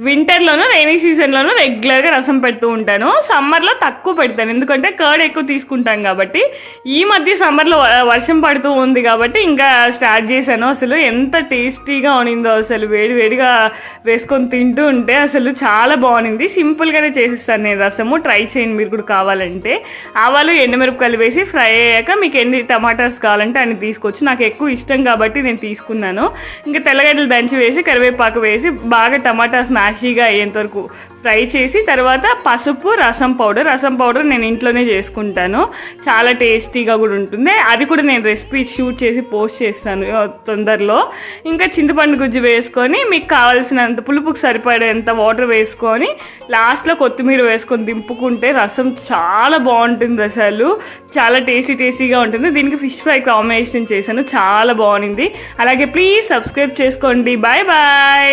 వింటర్లోనూ rainy సీజన్లోనూ రెగ్యులర్గా రసం పెడుతూ ఉంటాను. సమ్మర్లో తక్కువ పెడతాను, ఎందుకంటే కర్డ్ ఎక్కువ తీసుకుంటాం కాబట్టి. ఈ మధ్య సమ్మర్లో వర్షం పడుతూ ఉంది కాబట్టి ఇంకా స్టార్ట్ చేశాను. అసలు ఎంత టేస్టీగా ఉనిందో, అసలు వేడి వేడిగా వేసుకొని తింటూ ఉంటే అసలు చాలా బాగుంది. సింపుల్గానే చేసిస్తాను నేను రసము, ట్రై చేయండి మీరు కూడా కావాలంటే. ఆవాలు ఎండుమిరపకాయలు వేసి ఫ్రై అయ్యాక మీకు ఎన్ని టమాటాస్ కావాలంటే అన్ని తీసుకోవచ్చు. నాకు ఎక్కువ ఇష్టం కాబట్టి నేను తీసుకున్నాను. ఇంకా తెల్లగడ్డలు దంచి వేసి కరివేపాకు వేసి బాగా టమాటాస్ మ్యాషీగా అయ్యేంత వరకు ఫ్రై చేసి తర్వాత పసుపు, రసం పౌడర్ నేను ఇంట్లోనే చేసుకుంటాను. చాలా టేస్టీగా కూడా ఉంటుంది. అది కూడా నేను రెసిపీ షూట్ చేసి పోస్ట్ చేస్తాను తొందరలో. ఇంకా చింతపండు గుజ్జు వేసుకొని మీకు కావాల్సినంత పులుపుకి సరిపడేంత వాటర్ వేసుకొని లాస్ట్లో కొత్తిమీర వేసుకొని దింపుకుంటే రసం చాలా బాగుంటుంది. అసలు చాలా టేస్టీగా ఉంటుంది. దీనికి ఫిష్ ఫ్రై కాంబినేషన్ చేశాను, చాలా బాగుంది. అలాగే ప్లీజ్ సబ్స్క్రైబ్ చేసుకోండి. Bye bye.